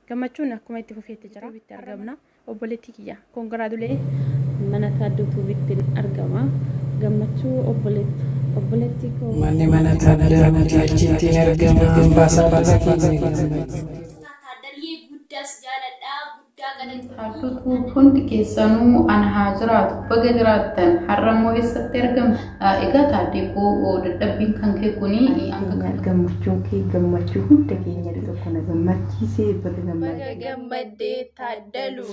gammachuun akkuma itti fufeetti jira bitti argamna obboleetti kiyya kongraadulee mana taadduutu bitti argama gammachuu obboleetti koo mana taaddaa nuti achitti argama ambaasaa taaddalee guddaas jaaladha guddaa galatti Hartuutu hundi keessanuu ana haa jiraatu baga jiraattan har'ammoo eessatti argamna egaa taaddee koo dadhabbiin kan kee kuni gammachuu kee gammachuu hunda keenya tokko na gammachiisee baga gammaddee taaddalu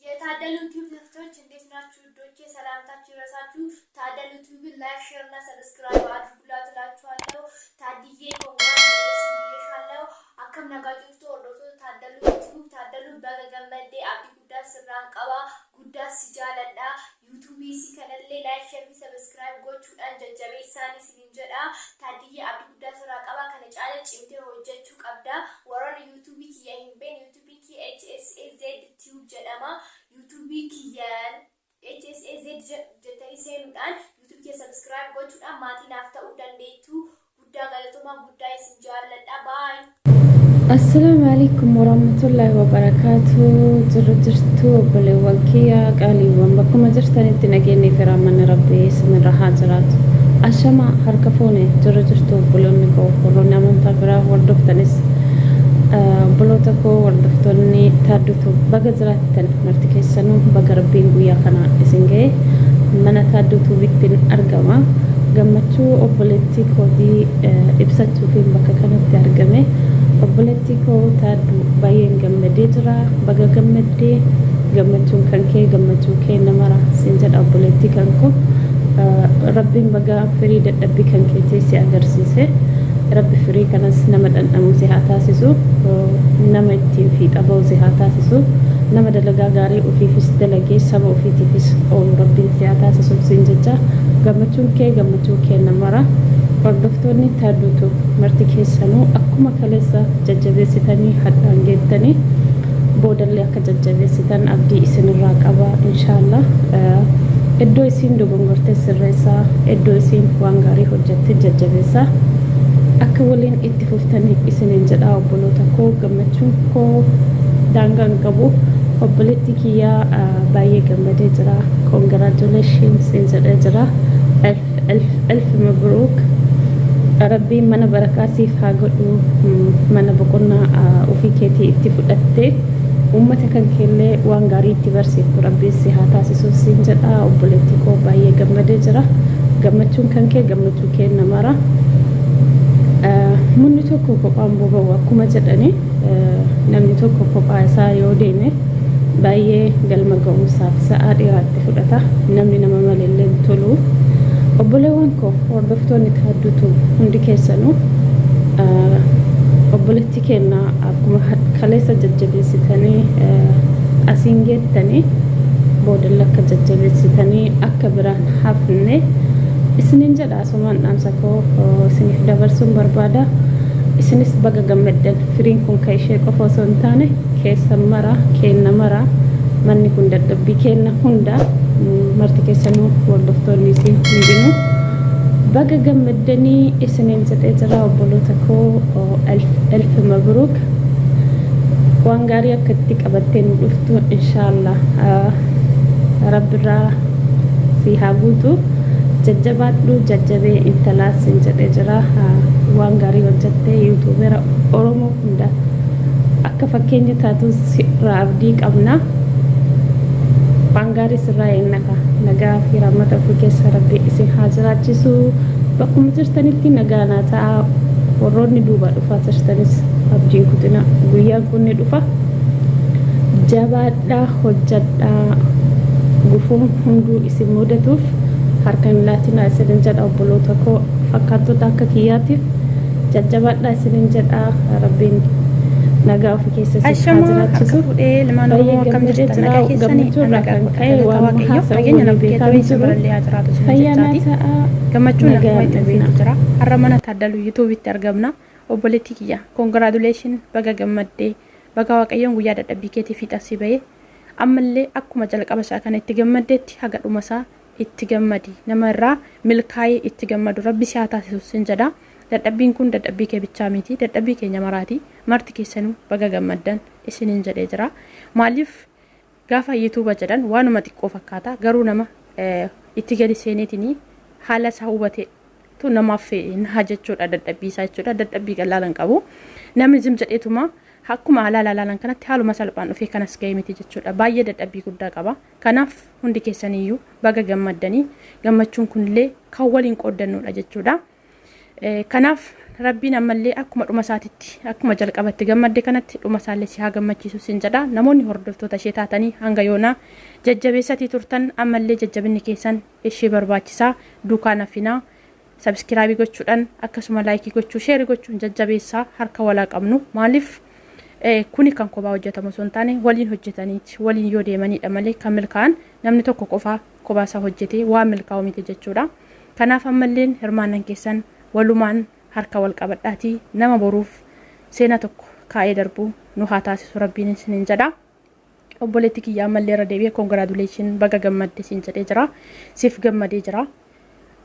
የታደሉ ዩቲዩብ ተከታዮች እንዴት ናችሁ? ዶቼ ሰላምታችሁ ይረሳችሁ። ታደሉ ዩቲዩብ ላይክ ሼር እና ሰብስክራይብ አድርጉላችኋለሁ። ታዲዬ ኮንግራቹሌሽንስ ብዬሻለሁ። አከም ነጋጆቹ ወዶቶ ታደሉ ዩቲዩብ ታደሉ በገገመዴ አብዲ ጉዳ ስራን ቀባ ጉዳ ሲጃለዳ ዩቲዩብ ሲከነሌ ላይክ ሼር ሰብስክራይብ ጎቹዳን ጀጀቤሳኒ ሲንጀዳ ታዲዬ አብዲ ጉዳ ስራ ቀባ ከነጫለ ጭምቴ ሆጀቹ ቀብዳ ወሮን ዩቲዩብ ኪየሂንቤን ዩቲዩብ ኪ HSAZ ዩቲዩብ ጀደማ YouTube kiyan HSAZ jettani seenuudhaan YouTube kee subscribe gochuudhaan maatiin naaf ta'uu dandeettu guddaa galatoomaa guddaa isin jaalladha bye. Assalamu alaikum warahmatullahi wabarakatuh. Jirtu obboleewwan kiyya qaaliiwwan bakkuma jirtanitti nageenyi fi raamanni rabbii isinirra haa jiraatu. Ashama harka fuune jirtu obboleonni koo warroonni amantaa biraa hordoftanis obboloota koo hordoftoonni taadduutu baga jiraattan marti keessanuu baga rabbiin guyyaa kana isin ga'e mana taadduutu bitti argama gammachuu obboleettii kootii ibsachuuf bakka kanatti argame obboleettii koo taadduu baay'een gammadee jira baga gammaddee gammachuun kan kee gammachuu kee namara siin jedha obboleettii kan koo rabbiin baga firii dadhabbii kan keetii si agarsiise rabbi firii kanas nama dhandhamu si haa taasisu nama ittiin fiixa ba'u si haa taasisu nama dalagaa gaarii ofiifis dalagee saba ofiitiifis oolu rabbiin si haa taasisu siin jecha gammachuun kee gammachuu kee namara hordoftoonni taadduutu marti keessanuu akkuma kaleessa jajjabeessitanii hadhaan geettanii boodallee akka jajjabeessitan abdii isinirraa qaba inshaallah iddoo isiin dogongortee sirreessaa iddoo isiin waan gaarii hojjette jajjabeessaa akka waliin itti fuftanii isiniin jedha obboloota koo gammachuun koo daangaan qabu obboleettii kiyyaa baay'ee gammadee jira congratulations siin jedhee jira elf mabruuk rabbiin mana barakaa siif haa godhu mana boqonnaa ofii keetii itti fudhattee ummata kan keellee waan gaarii itti barsiiftu rabbiin si haa taasisu siin jedha obboleettii koo baay'ee gammadee jira gammachuun kan kee gammachuu kee namara munni tokko kophaan boba'u akkuma jedhani namni tokko kophaa isaa yoo deeme baay'ee galma ga'umsaaf sa'aa dheeraatti fudhata namni nama malee tolu obboleewwan koo hordoftoonni taadduutu hundi keessanuu obboleettii keenya akkuma kaleessa jajjabeessitanii asiin geettanii boodalla akka jajjabeessitanii akka biraan hafne isiniin jedha asumaan dhaamsa koo isiniif dabarsuun barbaada isinis baga gammaddan firiin kun ka ishee qofa osoo hin taane keessan mara keenna mara manni kun dadhabbii keenna hunda marti keessanuu hordoftoonni isin hundinuu baga gammaddanii isiniin jedhee jira obboloota koo elf mabruuk waan gaarii akka itti qabattee nu dhuftu inshaallah rabbirraa si haa guutu jajjabaadhu jajjabee intalaas siin jedhee jira waan gaarii hojjattee yuutuubera oromoo hunda akka fakkeenya taatu sirraa abdii qabna waan gaarii sirraa eennaka nagaa fi rahmata ofii keessa rabbii isin haa jiraachisu bakkuma jirtanitti nagaa naa ta'a warroonni duuba dhufaa jirtanis abdiin kutina guyyaan kun ni dhufa jabaadhaa hojjadhaa gufuun hunduu isin mudatuuf harkan laatinaa isinin jedha obboloota koo fakkaattota akka kiyyaatiif jajjabaadhaa isinin jedha rabbiin nagaa ofii keessa si haa jiraachisu fudhee limaan oromoo akkam jirtan nagaa keessanii nagaa ka'ee waan waaqayyo nageenya beekaa jiru fayyaanaa ta'a gammachuun akkuma itti beeku jira har'a mana taaddalu yuutuubitti argamna obboleettii kiyya congratulation baga gammaddee baga waaqayyoon guyyaa dadhabbii keetii fiixasii bahee ammallee akkuma jalqaba isaa kana itti gammaddeetti haga dhuma isaa itti gammadi nama irraa milkaa'ee itti gammadu rabbi si haa taasisu sin jedha dadhabbiin kun dadhabbii kee bichaa miti dadhabbii keenya maraati marti keessanuu baga gammaddan isiniin jedhee jira maaliif gaafa YouTube jedhan waanuma xiqqoo fakkaata garuu nama itti gadi seeneetini haala isaa hubate tu namaaf na jechuudha dadhabbii isaa jechuudha dadhabbii qalaalan qabu namni jim jedheetuma akkuma alaalaalaan kanatti haaluma salphaan dhufee kanas ga'e miti jechuudha baay'ee dadhabbii guddaa qaba kanaaf hundi keessaniyyuu baga gammaddanii gammachuun kunillee kan waliin qooddannuudha jechuudha kanaaf rabbiin ammallee akkuma dhuma isaatitti akkuma jalqabatti gammadde kanatti dhuma isaallee si haa gammachiisu sin jedha namoonni hordoftoota ishee taatanii hanga yoonaa jajjabeessatii turtan ammallee jajjabinni keessan ishee barbaachisaa duukaan hafinaa subscribe gochuudhaan akkasuma like gochuu share gochuun jajjabeessaa harka walaa qabnu maaliif kuni kan kophaa hojjetamu osoo hin taane waliin hojjetaniiti waliin yoo deemanidha malee kan milkaa'an namni tokko qofaa kophaa isaa hojjetee waan milkaa'u miti jechuudha kanaaf ammalleen hirmaannan keessan walumaan harka wal qabadhaatii nama boruuf seena tokko kaa'ee darbu nu haa taasisu rabbiin isiniin jedha obboleetti kiyyaa ammallee irra deebi'ee congratulation baga gammadde siin jedhee jira siif gammadee jira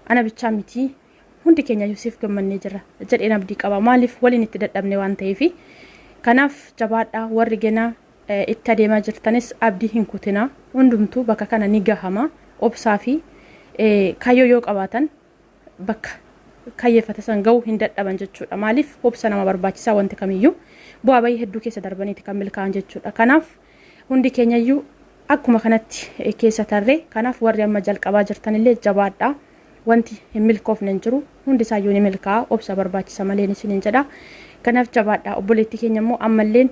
ana bichaa miti hundi keenya siif gammannee jira jedheen abdii qaba maaliif waliin itti dadhabne waan ta'eef kanaaf jabaadhaa warri gena itti adeemaa jirtanis abdii hin kutina hundumtuu bakka kana ni gahama obsaa fi kayyoo yoo qabaatan bakka kayyeeffata san ga'uu hin dadhaban jechuudha maaliif obsa nama barbaachisaa wanti kamiyyuu bu'aa bayii hedduu keessa darbaniiti kan milkaa'an jechuudha kanaaf hundi keenyayyuu akkuma kanatti keessa tarree kanaaf warri amma jalqabaa jirtanillee jabaadhaa wanti hin milkoofne hin jiru hundi isaayyuu ni milkaa'a obsa barbaachisa malee isiniin jedha kanaaf jabaadhaa obboleetti keenya immoo ammalleen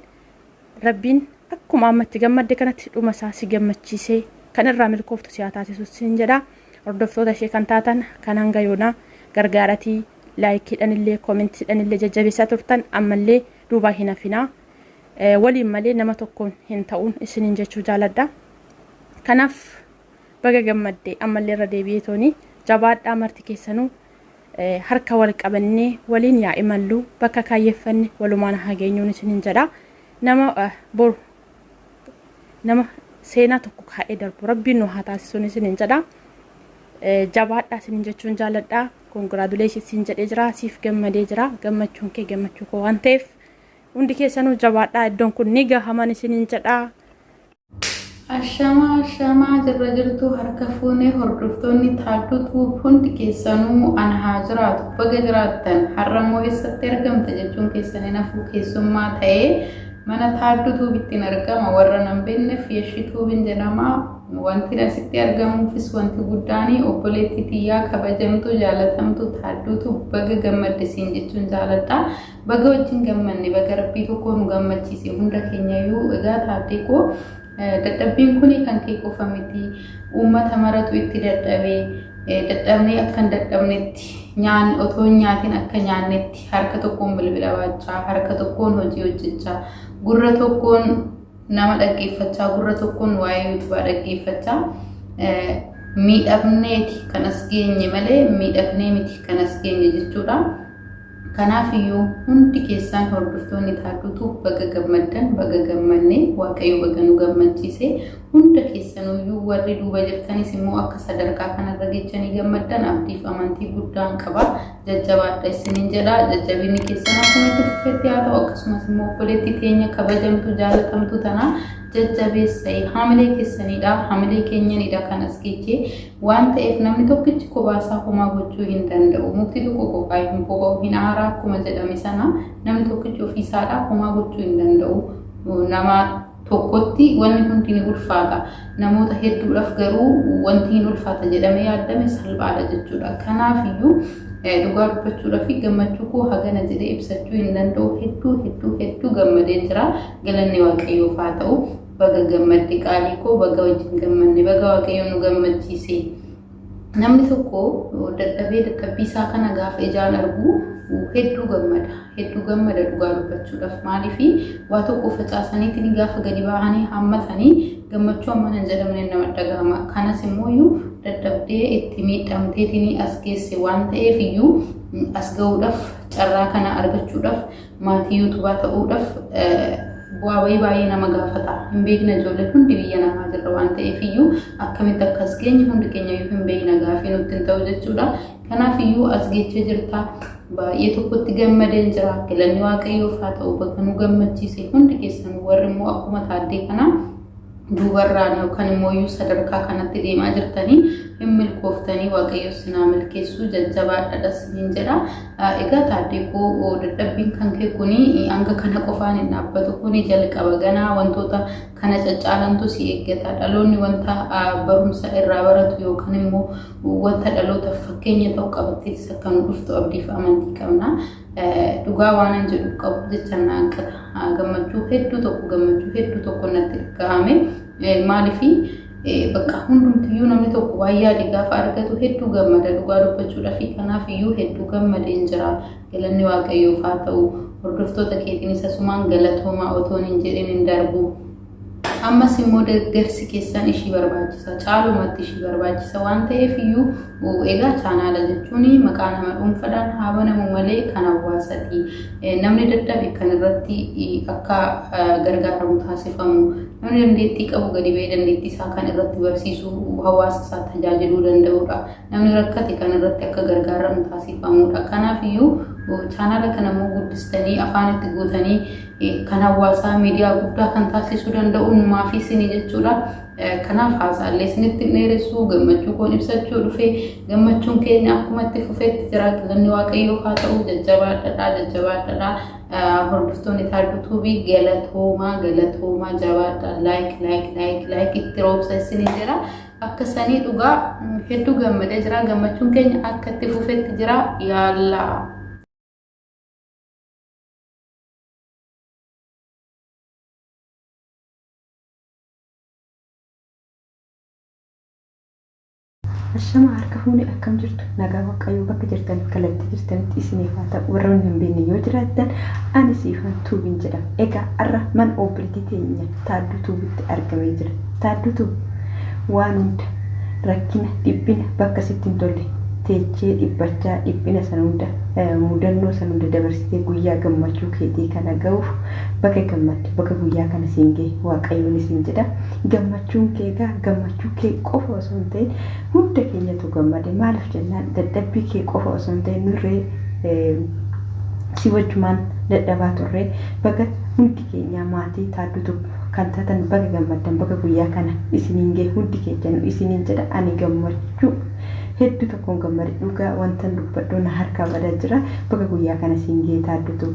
rabbiin akkuma ammatti gammadde kanatti dhuma isaa si gammachiisee kan irraa milkooftu si haa taasisu sin jedha hordoftoota ishee kan taatan kan hanga yoonaa gargaaratii laayikiidhaan illee koomentiidhaan illee jajjabeessaa turtan ammallee duubaa hin hafinaa waliin malee nama tokkoon hin ta'uun isiniin jechuu jaaladha kanaaf baga gammadde ammallee irra deebi'ee tooni jabaadhaa marti keessanuu harka wal qabannee waliin yaa imallu bakka kaayyeeffanne walumaan hageenyuun isiniin jedha nama seenaa tokko kaa'ee darbu rabbiin nu haa taasisuun isiniin jedha jabaadhaa isiniin jechuun jaaladha congratulations siin jedhee jira siif gammadee jira gammachuun kee gammachuu koo waan ta'eef hundi keessanuu jabaadhaa iddoon kun ni gahaman isiniin jedha Ashamaa jirra jirtu harka fuunee hordoftoonni taaddutu hundi keessanuu ana haa jiraatu baga jiraattan har'ammoo eessatti argamta jechuun keessanii nafuu keessummaa ta'ee mana taaddutu bittiin argama warra nan beekneef yeeshituu bin jedhama wanti asitti argamuufis wanti guddaanii obboleetti tiyyaa kabajamtu jaalatamtu taaddutu baga gammadde siin jechuun jaaladha baga wajjin gammanne baga rabbii tokko nu gammachiise hunda keenyayyuu egaa taaddeekoo dadhabbiin kuni kan kee qofa miti uummata maratu itti dadhabnee akkan dadhabnetti nyaan otoo nyaatiin akka nyaannetti harka tokkoon bilbila baachaa harka tokkoon hojii hojjechaa gurra tokkoon nama dhaggeeffachaa gurra tokkoon waa'ee yuutubaa dhaggeeffachaa miidhagneeti kan as geenye malee miidhagnee miti kan as geenye jechuudha kanaafiyyuu hundi keessan hordoftoonni taaddutu baga gammaddan baga gammanne waaqayyo baga nu gammachiise hunda keessanuyyuu warri duuba jirtanis immoo akka sadarkaa kanarra geechanii gammaddan abdiif amantii guddaan qaba jajjabaadha isiniin jedha jajjabinni keessan akkuma itti fufetti haa ta'u akkasumas immoo obboleetti teenya kabajamtu jaalatamtu tana jajjabeessee hamilee keessanidha hamilee keenyanidha kan as geechee waan ta'eef namni tokkichi kophaa homaa gochuu hin danda'u mukti tokko kophaa hin boba'u hin aaraa akkuma jedhame sana namni tokkichi ofiisaadha homaa gochuu hin danda'u nama tokkotti wanni hundi ni ulfaata namoota hedduudhaaf garuu wanti hin ulfaata jedhamee yaadame salphaadha jechuudha kanaafiyyuu dhugaa dubbachuudhaaf gammachuu koo hagana jedhee ibsachuu hin danda'u hedduu gammadee jira galanni waaqayyoof haa ta'u baga gammadde qaalii koo baga wajjin gammanne baga waaqayyo nu gammachiise namni tokko dadhabbii isaa kana gaafa ijaan argu hedduu gammada dhugaa dubbachuudhaaf maaliifi waa tokko facaasaniitiin gaafa gadi bahanii hammatanii gammachuu amma hin jedhamne nama dhagahama kanas immoo dadhabdee itti miidhamteetiin as geesse waan ta'eef iyyuu as ga'uudhaaf carraa kana argachuudhaaf maatii yuutubaa ta'uudhaaf bu'aa baay'ee nama gaafata hin beekna ijoollee hundi biyya namaa jirra waan ta'eef iyyuu akkamitti akkas geenye hundi keenya iyyuu hin beekna gaafii nutti hin ta'u jechuudha Kanaafiyyuu as geechee jirta baay'ee tokkotti gammadeen jira. Galanni Waaqayyoof haa ta'u bakka nu gammachiise hundi keessan warri immoo akkuma taaddee kana dubarraan yookaan immoo sadarkaa kanatti deemaa jirtanii hin milkooftanii Waaqayyo sinaa milkeessuu jajjabaadhaadhas niin jedha. Egaa taaddee koo dadhabbiin kan kee kuni hanga kana qofaan hin dhaabbatu kuni jalqaba ganaa wantoota kana caccaalantu si eeggata. Dhaloonni wanta barumsa irraa baratu yookaan immoo wanta dhaloota fakkeenya ta'u qabattee akka nu dhuftu abdiif amantii qabna. Dhugaa waan an jedhu qabu jecha naanqata. Gammachuu hedduu tokko natti dhagahame. Maaliifi bakka hundumtiyyuu namni tokko baay'ee yaade gaafa argatu hedduu gammada. Dhugaa dubbachuudhaaf kanaafiyyuu hedduu gammadeen jira. Galanni Waaqayyoof haa ta'u. Hordoftoota keetiinis asumaan galatoomaa otoo hin jedhin hin darbu. Ammas immoo deeggarsi keessan ishii barbaachisa. Caalumatti ishii barbaachisa waan ta'eef iyyuu egaa chaanaala jechuun maqaa nama dhuunfaadhaan haa banamu malee kan hawaasaati. Namni dadhabe kan irratti akka gargaaramu taasifamu. Namni dandeettii qabu gadi ba'ee dandeettii isaa kan irratti barsiisu hawaasa isaa tajaajiluu danda'udha. Namni rakkate kan irratti akka gargaaramu taasifamudha. Kanaaf iyyuu chaanaala kana immoo guddistanii afaan itti guutanii kan hawaasaa miidiyaa guddaa kan taasisuu danda'u numaaf isinii jechuudha. Kanaaf haasaallee isinitti dheeressuu gammachuu koon ibsachuu dhufe gammachuun keenya akkuma itti fufeetti jira. Galanni Waaqayyoof haa ta'u. Jajjabaadhaa. Hordoftoonni Taadduu Tuubii galatoomaa jabaadhaa. Laayik itti roobsa isinii jira. Akka sanii dhugaa hedduu gammadee jira. Gammachuun keenya akka itti fufeetti jira. Yaallaa. Ashama harka fuuni akkam jirtu nagaa Waaqayyoo bakka jirtan kalatti jirtanitti isiniif haa ta'u. Warroonni hin beekne yoo jiraattan ani siifan Tuubiin jedhama. Egaa har'a mana obboleettii teenya Taadduu Tuubiitti argamee jira. Taadduu Tuubii waan hunda rakkina dhibbina bakka sitti hin tolle teechee dhibbachaa dhibbina sana hunda mudannoo sana hunda dabarsitee guyyaa gammachuu keetii kana ga'uuf bakka gammadde bakka guyyaa kana siin ga'e Waaqayyoon isin jedha. Gammachuun kee egaa gammachuu kee qofa osoo hin ta'in hunda keenyatu gammade. Maaliif jennaan dadhabbii kee qofa osoo hin ta'in nurree si wajjumaan dadhabaa turree bakka hundi keenya maatii Taadduu kan taatan bakka gammaddan bakka guyyaa kana isiniin ga'e hundi keenya isiniin jedha. Ani gammachuu hedduu tokkoon gammade dhugaa wanta dubbadhu na harkaa badaa jira. Bakka guyyaa kana siin ga'e Taadduu.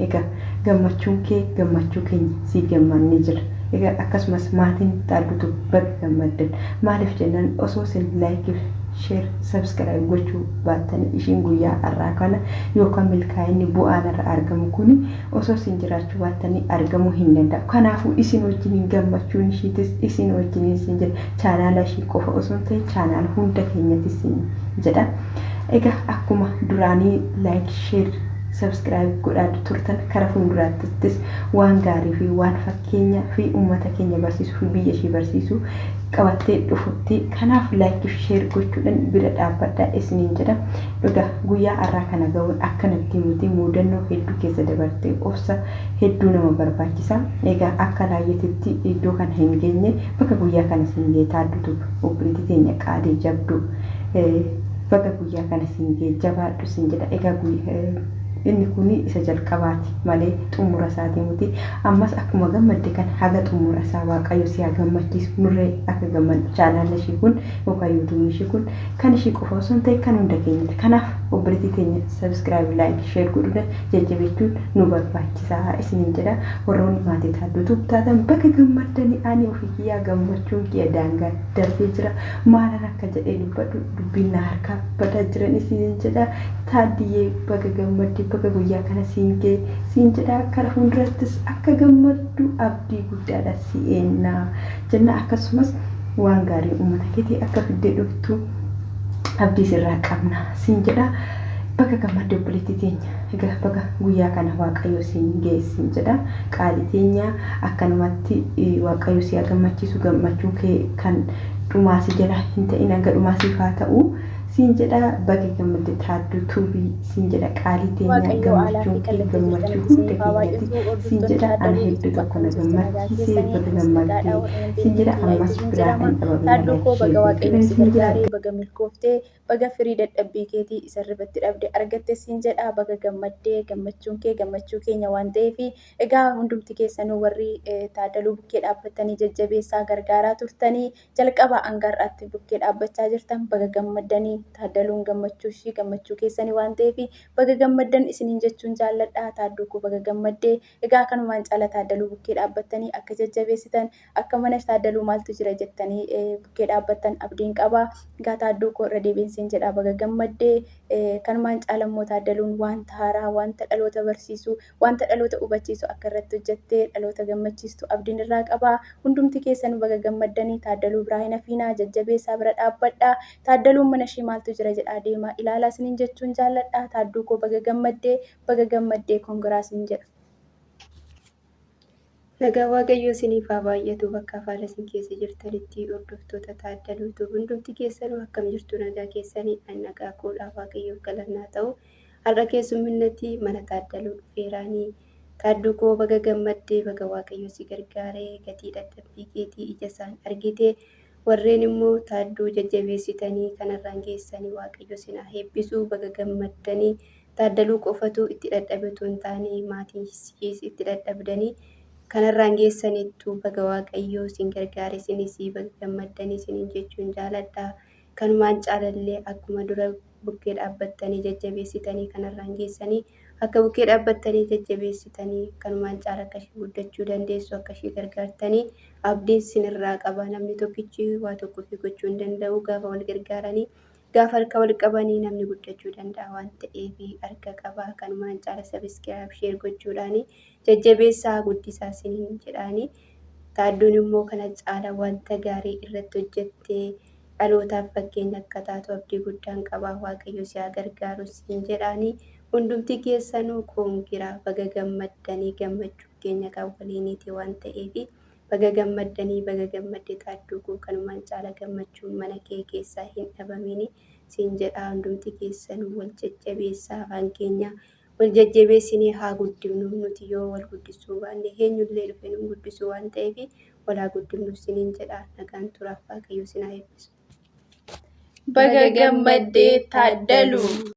Egaa gammachuun kee gammachuu keenya si gammannee jira. Egaa akkasumas maatiin Taadduu bakka gammaddan maaliif jennaan osoo isin laayikii share subscribe gochuu baattanii ishiin guyyaa har'aa kana yookaan milkaa'inni bu'aan irra argamu kuni osoo isin jiraachuu baattanii argamuu hin danda'u. Kanaafuu isin wajjin gammachuun ishiitis isin wajjin isin jira. Chaanaala ishii qofa osoo hin ta'in chaanaala hunda keenyatti isin jedha. Egaa akkuma duraanii like share subscribe godhaa turtan kara fuulduraattis waan gaarii fi waan fakkeenya fi uummata keenya barsiisuu fi biyya ishii barsiisuu qabattee dhufutti. Kanaaf like share gochuudhaan bira dhaabbadhaa isiniin jedha. Dhugaa guyyaa har'aa kana ga'uun akkanatti nuti mudannoo hedduu keessa dabartee obsa hedduu nama barbaachisa. Egaa akka laayyeetitti iddoo kana hin geenye bakka guyyaa kana siin ga'e Taadduu obboleettii teenya qaalii jabduu bakka guyyaa kana siin ga'e jabaadhu siin jedha. Egaa inni kuni isa jalqabaati malee xumura isaati miti. Ammas akkuma gammadde kan haga xumura isaa Waaqayyo si haa gammachiisu. Nurree akka gammaddu chaanaala ishii kun yookaan yuutuubii ishii kun kan ishii qofa osoo hin ta'in kan hunda keenyatti. Kanaaf obboleettii teenya subscribe like share godhuudhaan jajjabeessuun nu barbaachisaa isiniin jedha. Warroonni maatii Taadduu taatan bakka gammaddanii ani ofii kiyyaa gammachuun kiyya daangaa darbee jira. Maalan akka jedhee dubbadhu dubbiin na harkaa badaa jiran isiniin jedha. Taaddiyyee bakka gammadde bakka guyyaa kana siin ga'e siin jedha. Kara fuuldurattis akka gammaddu abdii guddaadha si eenna jenna. Akkasumas waan gaarii uummata keetii akka fiddee dhuftu abdii sirraa qabna siin jedha. Bakka gammadde obboleettii teenya. Egaa bakka guyyaa kana Waaqayyo siin ga'e siin jedha. Qaalii teenya akkanumatti Waaqayyo si haa gammachiisu. Gammachuu kee kan dhumaasi jala hin ta'in hanga dhumaasiif haa ta'u siin jedha baga gammadde taadduu tuubii siin jedha qaalii teenya gammachuun kee gammachuu hunda keenyatti siin jedha ana hedduu tokko na gammachiisee baga gammaddee siin jedha ammas biraa hin Tadduu koo baga waaqayyo si dhabamne gargaaree baga milkooftee baga firii dadhabbii keetii isarratti dhabde argatte siin jedha baga gammaddee gammachuun kee gammachuu keenya waan ta'eef egaa hundumti keessanuu warri Taaddaluu bukkee dhaabbatanii jajjabeessaa gargaaraa turtanii jalqaba hangarraatti bukkee dhaabbachaa jirtan baga gammaddanii Taaddaluun gammachuu ishii gammachuu keessanii waan ta'eef baga gammaddan isiniin jechuun jaalladha. Taadduu koo baga gammaddee egaa kanumaan caala Taaddaluu bukkee dhaabbatanii akka jajjabeessitan akka mana Taaddaluu maaltu jira jettanii bukkee dhaabbattan abdiin qaba. Egaa Taadduu koo irra deebiinsiin jedha baga gammaddee kanumaan caala immoo Taaddaluun wanta haaraa wanta dhaloota barsiisu wanta dhaloota hubachiisu akka irratti hojjettee dhaloota gammachiistu abdiin irraa qaba. Hundumti keessanuu baga gammaddanii Taaddaluu biraa hin hafiinaa jajjabeessaa bira dhaabbadha. Taaddaluun mana ishii maaltu jira jedhaa deemaa ilaalaa isiniin jechuun jaalladha. Taadduu koo baga gammaddee kongiraasiin jedha. Nagaa Waaqayyoo isiniif haa baay'atu bakka afaan isin keessa jirtanitti hordoftoota Taaddaluutu hundumti keessanuu akkam jirtu nagaa keessanii nagaa koodhaa Waaqayyoof galannaa ta'u har'a keessumminnatti mana Taaddaluu dhufeeraanii Taadduu koo baga gammaddee baga Waaqayyoo si gargaaree gatii dadhabbii keetii ija isaan argite warreen immoo Taadduu jajjabeessitanii kanarraan geessanii Waaqayyo sinaa heebbisuu baga gammaddanii Taaddaluu qofatu itti dadhabe otoo hin taane maatiin ishees itti dadhabdanii kanarraan geessanittu baga Waaqayyoo sin gargaare isinis baga gammaddanii isiniin jechuun jaalladha. Kanumaan caalallee akkuma dura bukkee dhaabbattanii jajjabeessitanii kanarraan geessanii akka bukkee dhaabbattanii jajjabeessitanii kanumaan caala akkashii guddachuu dandeessu akkashii gargaartanii abdiin sinirraa qaba. Namni tokkichi waa tokko fi gochuu hin danda'u gaafa wal gargaaranii gaafa harka wal qabanii namni guddachuu danda'a waan ta'eef harka qaba. Kanumaan caala sabiskiraayib sheer gochuudhaanii jajjabeessaa guddisaa isiniin jedhaanii Taadduun immoo kana caala wanta gaarii irratti hojjettee dhalootaaf fakkeenya akka taatu abdii guddaan qaba. Waaqayyo si haa gargaaru siin jedhaanii hundumti keessanuu koongiraa baga gammaddanii gammachuu keenya kan waliiniiti waan ta'eef baga gammaddanii baga gammaddee Taadduu koo kanumaan caala gammachuun mana kee keessaa hin dhabamini siin jedhaa hundumti keessanuu wal jajjabeessaa afaan keenya wal jajjabeessinee haa guddifnu nuti yoo wal guddisuu baanne eenyullee dhufe nu guddisuu waan ta'eef wal haa guddifnu isiniin jedhaa nagaan turaaf Waaqayyo sinaa eebbisu. Baga gammaddee Taaddaluu.